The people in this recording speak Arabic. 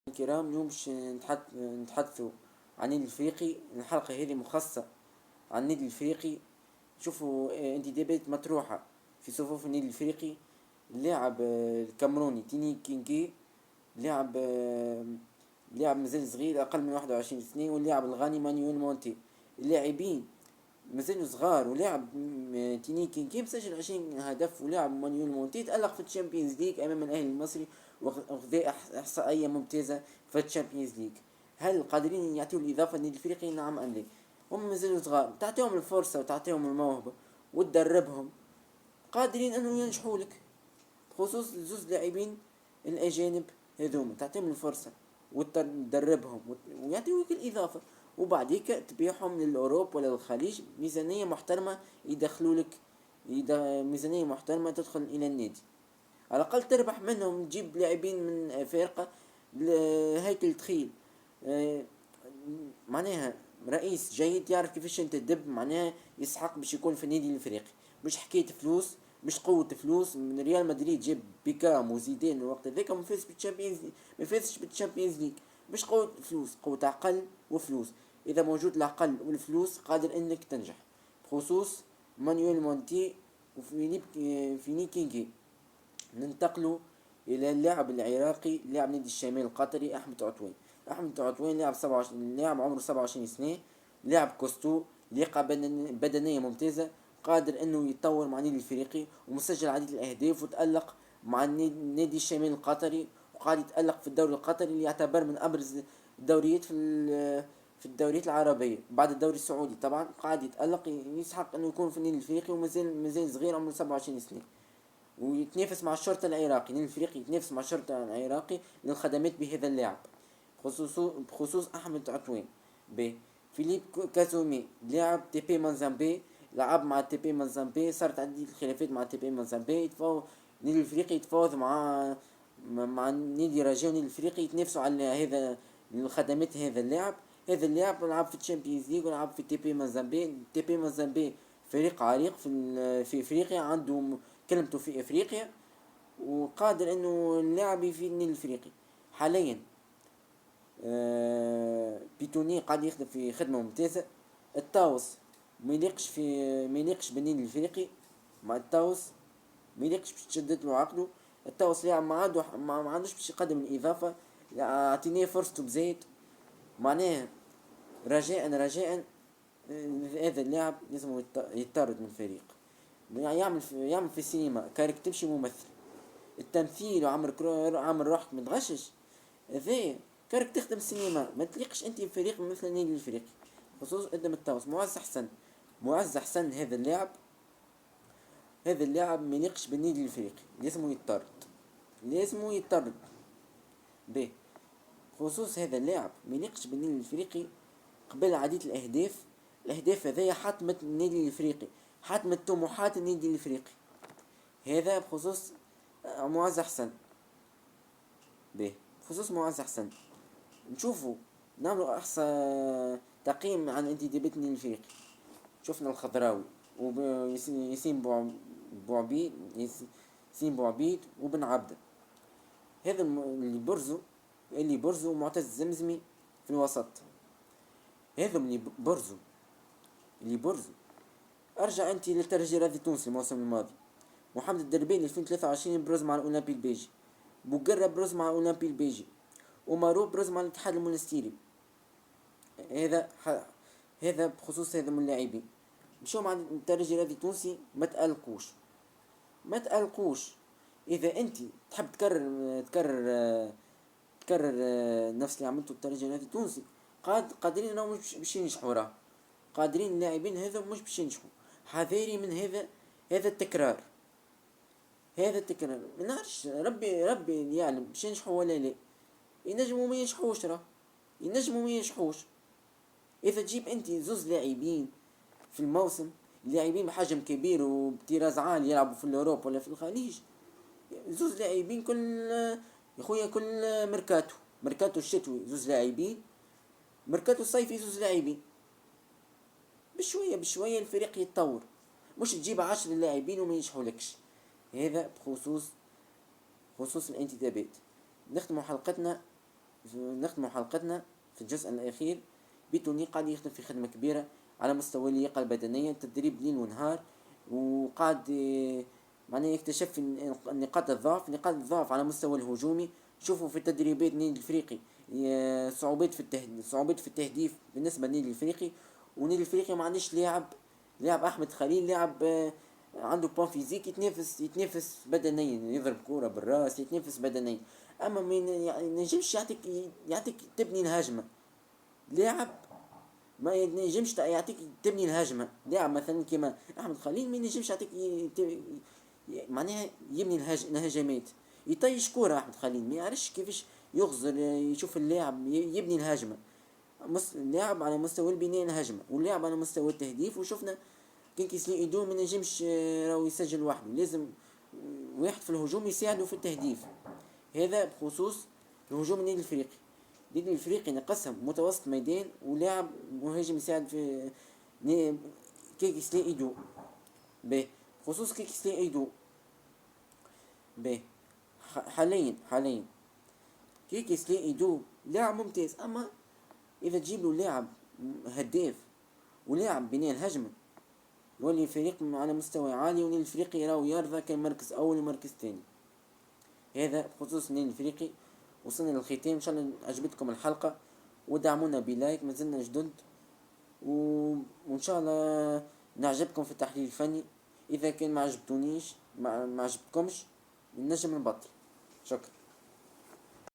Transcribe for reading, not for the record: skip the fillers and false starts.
الكرام، اليوم باش نتحدثوا عن النادي الافريقي. الحلقة هذه مخصصة عن النادي الافريقي. شوفوا، انتدابات مطروحة في صفوف النادي الافريقي. اللاعب الكاميروني تيني كينكي، لاعب لاعب مازال صغير أقل من 21 سنة، واللاعب الغاني مانويل مونتي. اللاعبين مازالوا صغار، ولاعب تيني كينكي مسجل 20 هدف، ولاعب مانويل مونتي تألق في الشامبيونز ليج أمام الأهلي المصري، وخذا إحصائية ممتازة في الشامبيونز ليج. هل قادرين يعطيوا الإضافة للنادي الأفريقي؟ نعم أم لا؟ هم مازالوا صغار، تعطيهم الفرصة وتعطيهم الموهبة وتدربهم، قادرين أنهم ينجحوا لك. بخصوص زوز لاعبين الأجانب هذوما، تعطيهم الفرصة وتدربهم ويعطيوك الإضافة، وبعديك تبيعهم للأوروب ولا للخليج. ميزانية محترمة يدخلوا لك، ميزانية محترمة تدخل إلى النادي، على الأقل تربح منهم، تجيب لاعبين من فرقة هيكل تخيل. آه، معناها رئيس جيد يعرف كيفاش انت تدب، معناها يسحق باش يكون في النادي الافريقي. مش حكاية فلوس، مش قوة فلوس. من ريال مدريد جاب بيكام وزيدان الوقت هذاك، ما فازش بالتشامبيونز، ما فازش بالتشامبيونز ليج. مش قوة فلوس، قوة عقل وفلوس. اذا موجود العقل والفلوس قادر انك تنجح. بخصوص مانويل مونتي وفيليب فيني كينجي، ننتقلوا إلى اللاعب العراقي لاعب نادي الشمال القطري أحمد عطوين. أحمد عطوين لاعب 27، لاعب عمره 27 سنة، لاعب كوستو، لياقة بدنية ممتازة، قادر أنه يتطور مع النادي الأفريقي، ومسجل عديد الأهداف، وتألق مع نادي الشمال القطري، وقاعد يتألق في الدوري القطري اللي يعتبر من أبرز الدوريات في الدوريات العربية بعد الدوري السعودي. طبعا قاعد يتألق، يسحق أنه يكون في النادي الأفريقي، ومازال صغير عمره 27 سنة. ويتنافس مع الشرطة العراقي، لأن الفريق يتنافس مع الشرطة العراقي للخدمات بهذا اللاعب. بخصوص أحمد عطوين. ب فيليب كازومي، لاعب تي بي مازامبي، لعب مع تي بي مازامبي، صارت عديد الخلافات مع تي بي مازامبي. يتفاوض النادي الافريقي، يتفاوض مع النادي الرجاء والنادي الافريقي، يتنافسوا على هذا الخدمات. هذا اللاعب لعب في الشامبيونز ليج ولعب في تي بي مازامبي. تي بي مازامبي فريق عريق في افريقيا، عنده كلمته في افريقيا، وقادر انه اللاعب يفيد النادي الافريقي. حاليا بيتوني قاعد يخدم في خدمة ممتازة. التاوس ما يليقش بالنادي الافريقي. مع التاوس ما يليقش باش تشدد له عقله. التاوس لاعب ما عندوش باش يقدم الإضافة. اعطينيه فرصته بزيت. معناه رجاء هذا اللاعب لازم يطرد من الفريق. يعمل في السينما كارك تمشي ممثل. التمثيل وعمل روحك متغشش، هذا كارك تخدم سينما. ما تليقش انت في فريق مثل النادي الافريقي. خصوصا قدام التونس. معز حسن هذا اللاعب ما يليقش بالنادي الافريقي، لازمه يطرد. به خصوص هذا اللاعب ما يليقش بالنادي الافريقي. قبل عديد الاهداف هذيا حطمت النادي الافريقي، حطمت طموحات النادي الافريقي. هذا بخصوص معز حسن. به بخصوص معز حسن، نشوفوا نعملوا احصاء تقييم عن انتدابات النادي الافريقي. شفنا الخضراوي وياسين بوعبيد، ياسين بوعبيد وبن عبده. هذا اللي برزوا معتز الزمزمي في الوسط. هذا اللي برزوا. ارجع انت للترجي الرياضي التونسي الموسم الماضي. محمد الدربيني 2023 برز مع الاولمبي البيجي، بوقرة برز مع الاولمبي البيجي، ومارو برز مع الاتحاد المونستيري. هذا هذا بخصوص هذا من اللاعبين. مشاو مع الترجي الرياضي التونسي، ما تقلقوش. اذا انت تحب تكرر نفس اللي عملته الترجي الرياضي التونسي، قادرين انهم مش باش ينجحوا. راه قادرين اللاعبين هذا مش باش ينجحوا. حذاري من هذا التكرار. ما نعرفش، ربي يعلم باش ينجحوا ولا لا. ينجموا ما ينجحوش. اذا تجيب انت زوز لاعبين في الموسم، لاعبين بحجم كبير وبطراز عالي يلعبوا في الاوروب ولا في الخليج، زوز لاعبين كل يا خويا كل ميركاتو الشتوي زوز لاعبين، ميركاتو الصيفي زوز لاعبين. بشويه بشويه الفريق يتطور. مش تجيب 10 لاعبين وما ينجحولكش. هذا بخصوص الانتدابات. نختم حلقتنا نختم حلقتنا في الجزء الأخير. بتوني قاعد يخدم في خدمة كبيرة على مستوى اللياقة البدنية، تدريب ليل ونهار، وقاعد معناه يكتشف نقاط الضعف على مستوى الهجومي. شوفوا في التدريبات النادي الافريقي صعوبات في التهديف بالنسبة للنادي الافريقي. والنادي الافريقي ما عندش لاعب احمد خليل، لاعب عنده بون فيزيك، يتنافس بدنيا، يضرب كورة بالراس، يتنافس بدنيا. اما من يعني نجمش يعطيك تبني الهجمة. لاعب ما ينجمش يعطيك تبني الهجمة. لاعب مثلا كيما احمد خليل ما ينجمش يعطيك معناها يبني الهجمات. يطيش كورة احمد خليل، ما يعرفش كيفاش يغزر، يشوف اللاعب يبني الهجمة. لاعب على مستوى البناء الهجمة، واللاعب على مستوى التهديف. وشفنا كان كيسلي ايدو ما نجمش راهو يسجل وحده، لازم واحد في الهجوم يساعده في التهديف. هذا بخصوص الهجوم النادي الافريقي. النادي الافريقي نقسم متوسط ميدان ولاعب مهاجم يساعد في كيكسلي ايدو. به بخصوص كيكسلي ايدو، به حاليا كيكسلي ايدو لاعب ممتاز، اما اذا تجيب له لاعب هداف ولاعب بناء الهجمة يولي فريق على مستوى عالي، والنادي الافريقي راهو يرضى كمركز اول ومركز ثاني. هذا بخصوص النادي الافريقي. وصلنا للختام، ان شاء الله عجبتكم الحلقة، ودعمونا بلايك، مازلنا جدد و... وان شاء الله نعجبكم في التحليل الفني. اذا كان ما عجبتونيش ما عجبتكمش نجم نبطل. شكرا.